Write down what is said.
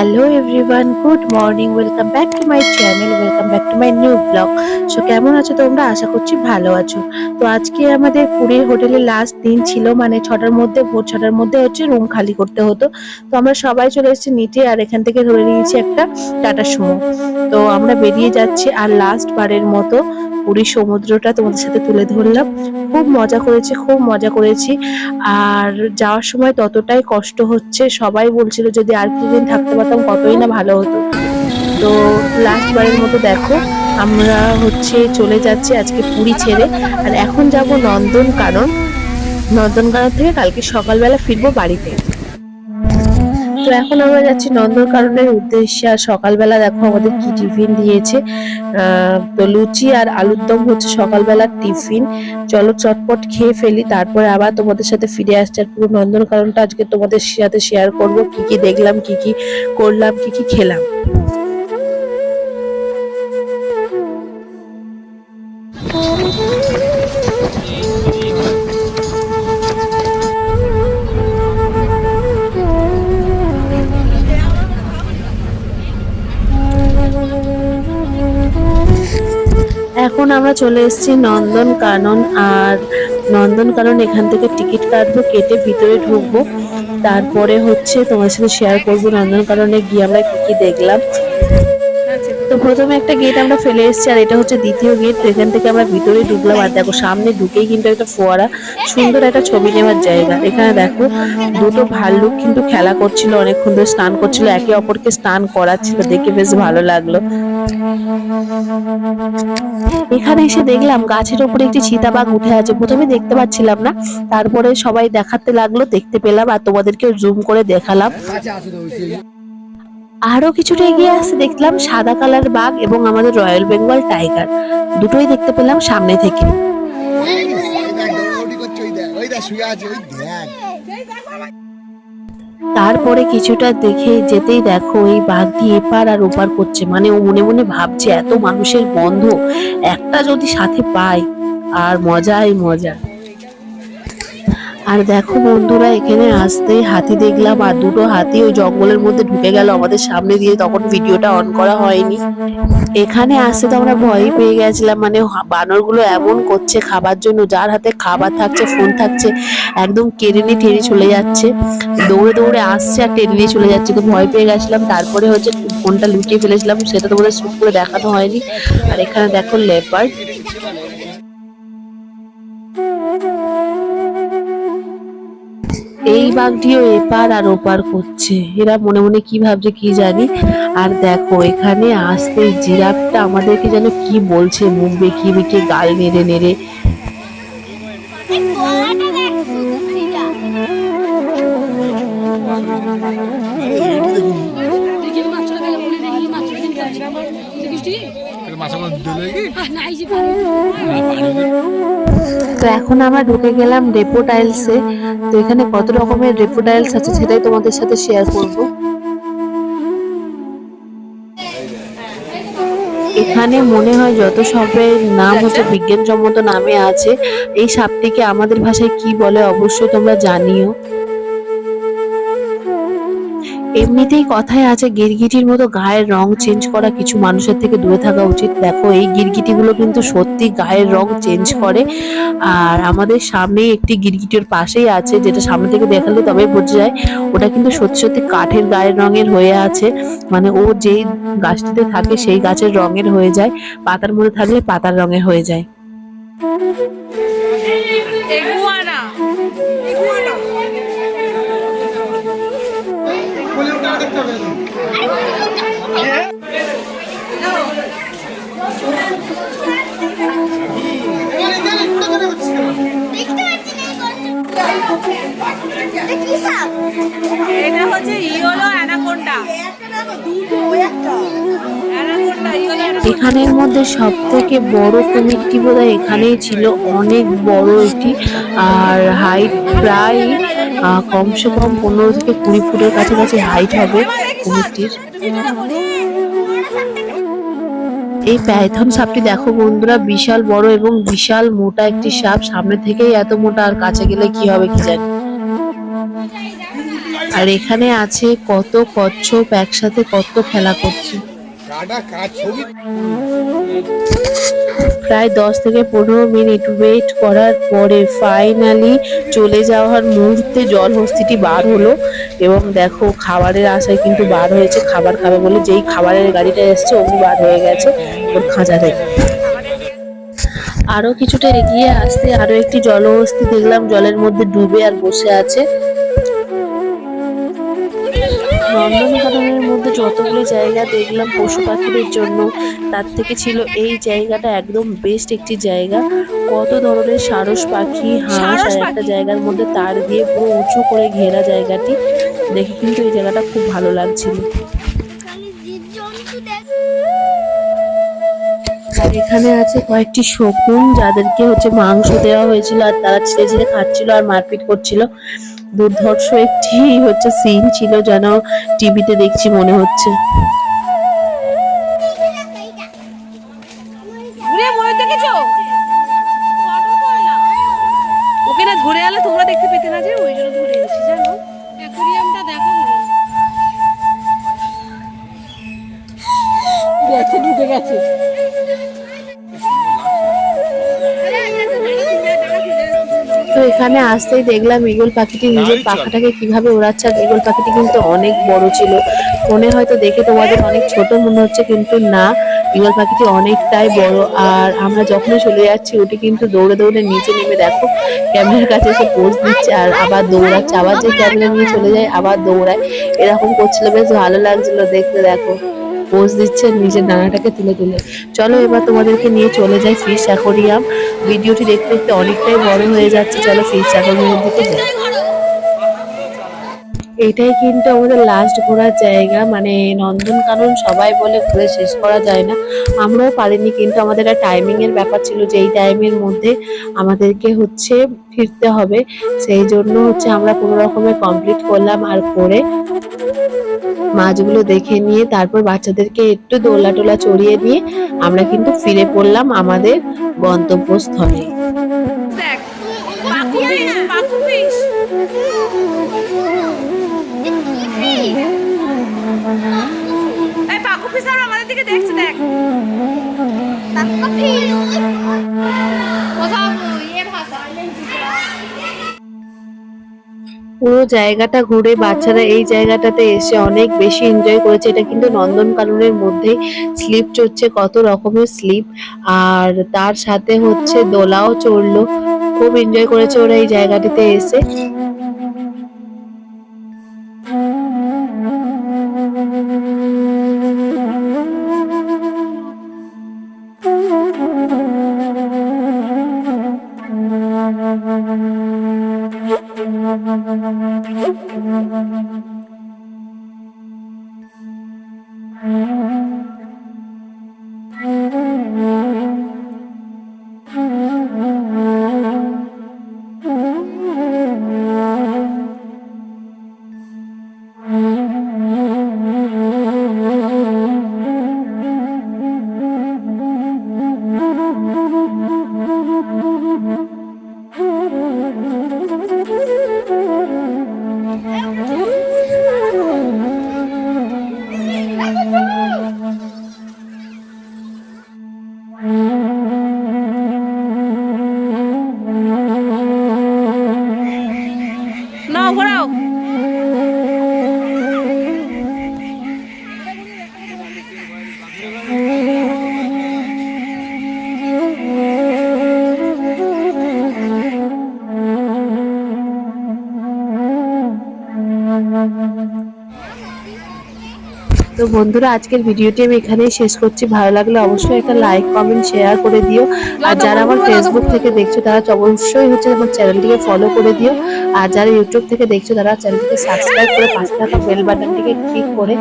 Hello everyone, good morning, welcome back to my channel, welcome back to my new blog. So কেমন আছো তোমরা? আশা করছি ভালো আছো। তো আজকে আমাদের পুরীর হোটেলে লাস্ট দিন ছিল, মানে ভোর 6টার মধ্যে হচ্ছে রুম খালি করতে হতো। তো আমরা সবাই চলে এসেছি নিচে, আর এখান থেকে ধরে নিয়েছি একটা টাটা সুমো। তো আমরা বেরিয়ে যাচ্ছি, আর লাস্ট বারের মতো পুরীর সমুদ্রটা তোমাদের সাথে তুলে ধরলাম। খুব মজা করেছি। আর যাওয়ার সময় ততটাই কষ্ট হচ্ছে, সবাই বলছিল যদি আর কিছুদিন থাকতে পারতাম কতই না ভালো হতো। তো লাস্ট বারের মতো দেখো আমরা হচ্ছে চলে যাচ্ছি আজকে পুরী ছেড়ে। আর এখন যাব নন্দনকানন থেকে কালকে সকালবেলা ফিরবো বাড়িতে। তো এখন আমরা যাচ্ছি নন্দনকাননের উদ্দেশ্যে। আর সকালবেলা দেখো আমাদের কি টিফিন দিয়েছে। তো লুচি আর আলুর দম হচ্ছে সকালবেলার টিফিন। চলো চটপট খেয়ে ফেলি, তারপরে আবার তোমাদের সাথে ফিরে আসছে। আর পুরো নন্দনকাননটা আজকে তোমাদের সাথে শেয়ার করব, কি কি দেখলাম, কি কি করলাম, কি কি খেলাম। এখন আমরা চলে এসেছি নন্দনকানন। আর নন্দনকানন এখান থেকে টিকিট কাটবো, কেটে ভিতরে ঢুকবো। তারপরে হচ্ছে তোমার সাথে শেয়ার করবো নন্দনকাননে গিয়ে আমরা কি কি দেখলাম। তো প্রথমে একটা গেট আমরা ফেলে এসেছি, আর এটা হচ্ছে দ্বিতীয় গেট। তো এখান থেকে আমরা ভিতরে ঢুকলাম। আর দেখো সামনে ঢুকেই কিন্তু একটা ফোয়ারা, সুন্দর একটা ছবি নেওয়ার জায়গা। এখানে দেখো দুটো ভাল্লুক কিন্তু খেলা করছিল, অনেকক্ষণ ধরে স্নান করছিল, একে অপরকে স্নান করাচ্ছিল, দেখে বেশ ভালো লাগলো। এখানে এসে দেখলাম গাছের উপরে একটি চিতাবাঘ উঠে আছে। প্রথমে দেখতে পাচ্ছিলাম না, তারপরে সবাই দেখাতে লাগলো, দেখতে পেলাম, আর তোমাদেরকে জুম করে দেখালাম। আরো কিছুটা এগিয়ে আসতে দেখলাম সাদা কালার বাঘ এবং আমাদের রয়্যাল বেঙ্গল টাইগার, দুটোই দেখতে পেলাম সামনে থেকে। তারপরে কিছুটা দেখে যেতেই দেখো এই বাঘটি এপার আর ওপার করছে, মানে ও মনে মনে ভাবছে এত মানুষের বন্ধ, একটা যদি সাথে পায় আর মজাই মজা। আর দেখো বন্ধুরা, এখানে আসতেই হাতি দেখলাম, আর দুটো হাতি ওই জঙ্গলের মধ্যে ঢুকে গেল আমাদের সামনে দিয়ে, তখন ভিডিওটা অন করা হয়নি। এখানে আসতে তো আমরা ভয় পেয়ে গেছিলাম, মানে বানরগুলো এমন করছে খাবার জন্য, যার হাতে খাবার থাকছে, ফোন থাকছে, একদম কেড়ে নিয়ে টেনে চলে যাচ্ছে, দৌড়ে দৌড়ে আসছে আর টেনে নিয়ে চলে যাচ্ছে। তো ভয় পেয়ে গেছিলাম, তারপরে হচ্ছে ফোনটা লুকিয়ে ফেলেছিলাম, সেটা তোমাদের শুট করে দেখানো হয়নি। আর এখানে দেখো লেপার্ড। এই বাঘটিও এপার আর ওপার করছে, এরা মনে মনে কি ভাবছে কি জানি। আর দেখো এখানে আসতেই জিরাফটা আমাদেরকে যেন কি বলছে, মুখ বেঁকিয়ে বেঁকিয়ে, গাল নেড়ে নেড়ে। তো এখন আমরা ঢুকে গেলাম রেপো টাইলসে। তো এখানে কত রকমের রেপো টাইলস আছে সেটাই তোমাদের সাথে শেয়ার করব। এখানে মনে হয় যত সাপের নাম হচ্ছে বিজ্ঞানসম্মত নামে আছে। এই সাপটিকে আমাদের ভাষায় কি বলে অবশ্যই তোমরা জানিও। এমনিতেই কথায় আছে গিরগিটির মতো গায়ের রং চেঞ্জ করা কিছু মানুষের থেকে দূরে থাকা উচিত। দেখো এই গিরগিটিগুলো কিন্তু সত্যি গায়ের রং চেঞ্জ করে। আর আমাদের সামনেই একটি গিরগিটির পাশেই আছে, যেটা সামনে থেকে দেখালে তবেই বোঝা যায় ওটা কিন্তু সত্যি সত্যি কাঠের গায়ের রঙের হয়ে আছে, মানে ও যেই গাছটিতে থাকে সেই গাছের রঙের হয়ে যায়, পাতার মধ্যে থাকলে পাতার রঙের হয়ে যায়। এটা হচ্ছে ইয়েলো অ্যানাকোন্ডা। এখানের মধ্যে সব থেকে বড় কুমিরটি বোধহয় এখানেই ছিল, অনেক বড় এটি। আর হাইট প্রায় কমসে কম 15 থেকে 20 ফুটের কাছাকাছি হাইট হবে কুমিরটির। এই পাইথন সাপটি দেখো বন্ধুরা, বিশাল বড় এবং বিশাল মোটা একটি সাপ। সামনে থেকেই এত মোটা, আর কাছে গেলে কি হবে কি জানি। আর এখানে আছে কত কচ্ছপ একসাথে কত খেলা করছে। প্রায় 10 থেকে 15 মিনিট ওয়েট করার পরে ফাইনালি চলে যাওয়ার মুহূর্তে জলহস্তিটি বার হলো এবং দেখো খাবারের আশায় কিন্তু বার হয়েছে, খাবার খাবে বলে যেই খাবারের গাড়িটা এসছে অমনি বার হয়ে গেছে ওর খাঁচা থেকে। আরো কিছুটা এগিয়ে আসতে আরো একটি জলহস্তি দেখলাম জলের মধ্যে ডুবে আর বসে আছে। নন্দনকাননের মধ্যে যতগুলো জায়গা দেখলাম পশু পাখিদের জন্য, তার থেকে ছিল এই জায়গাটা একদম বেস্ট একটি জায়গা। কত ধরনের সারস পাখি, হাঁস আর একটা জায়গার মধ্যে তার দিয়ে পুরো উঁচু করে ঘেরা জায়গাটি দেখে কিন্তু এই জায়গাটা খুব ভালো লাগছিল। আর এখানে আছে কয়েকটি শকুন যাদেরকে হচ্ছে মাংস দেওয়া হয়েছিল আর তারা ছিঁড়ে ছিঁড়ে খাচ্ছিল আর মারপিট করছিল। দুর্ধর্ষ একটি হচ্ছে সিন ছিল, যেন টিভিতে দেখছি মনে হচ্ছে। ওকে না ধরে এলে তোমরা দেখতে পেতে না, যে ওই জন্য ধরে এসেছি জানো। অ্যাকোয়ারিয়ামটা দেখা হলো, গেছে ঢুকে গেছে। তো এখানে আসতেই দেখলাম ঈগল পাখিটি নিজের পাখাটাকে কিভাবে ওড়াচ্ছে। আর ঈগল পাখিটি কিন্তু অনেক বড় ছিল, মনে হয়তো দেখে তোমাদের অনেক ছোট মনে হচ্ছে, কিন্তু না, ঈগল পাখিটি অনেকটাই বড়। আর আমরা যখনই চলে যাচ্ছি ওটি কিন্তু দৌড়ে দৌড়ে নিচে নেমে দেখো ক্যামেরার কাছে এসে পোজ দিচ্ছে আর আবার দৌড়াচ্ছে, আবার যে ক্যামেরা নিয়ে চলে যায় আবার দৌড়ায়, এরকম করছিল। বেশ ভালো লাগছিল দেখতে, দেখো পোজ দিচ্ছে নিজের ডানাটাকে তুলে তুলে। চলো এবার তোমাদেরকে নিয়ে চলে যাই ফিশ অ্যাকোয়ারিয়াম। ভিডিওটি দেখতে দেখতে অনেকটাই বড় হয়ে যাচ্ছে, চলো ফিশ অ্যাকোয়ারিয়ামের দিকে যাই। এটাই কিন্তু আমাদের লাস্ট ঘোরার জায়গা, মানে নন্দনকানন সবাই বলে ঘুরে শেষ করা যায় না, আমরাও পারিনি, কিন্তু আমাদের একটা টাইমিং এর ব্যাপার ছিল যে এই টাইমের মধ্যে আমাদেরকে হচ্ছে ফিরতে হবে, সেই জন্য হচ্ছে আমরা কোনো রকমে কমপ্লিট করলাম। আর করে মাছগুলো দেখে নিয়ে তারপর বাচ্চাদেরকে একটু দোলা টোলা চড়িয়ে নিয়ে আমরা কিন্তু ফিরে পড়লাম আমাদের গন্তব্যস্থলে। দেখ পাখু ফিশ, পাখু ফিশ। এই পাখু ফিশ আর আমাদের দিকে দেখছে, দেখ পাখু ফিশ। কোথাও ইয়ে ভাষা পুরো জায়গাটা ঘুরে বাচ্চারা এই জায়গাটাতে এসে অনেক বেশি এনজয় করেছে। এটা কিন্তু নন্দনকাননের মধ্যেই স্লিপ চড়ছে, কত রকমের স্লিপ, আর তার সাথে হচ্ছে দোলাও চড়লো, খুব এনজয় করেছে ওরা এই জায়গাটিতে এসে। নাও ঘোরাও। তো বন্ধুরা আজকের ভিডিওটি আমি এখানেই শেষ করছি, ভালো লাগলে অবশ্যই একটা লাইক কমেন্ট শেয়ার করে দিও। আর যারা আমার ফেসবুক থেকে দেখছো তারা অবশ্যই হচ্ছে আমার চ্যানেলটিকে ফলো করে দিও। আর যারা ইউটিউব থেকে দেখছো তারা চ্যানেলটিকে সাবস্ক্রাইব করে পাশে থাকা বেল বাটনটিকে ক্লিক করে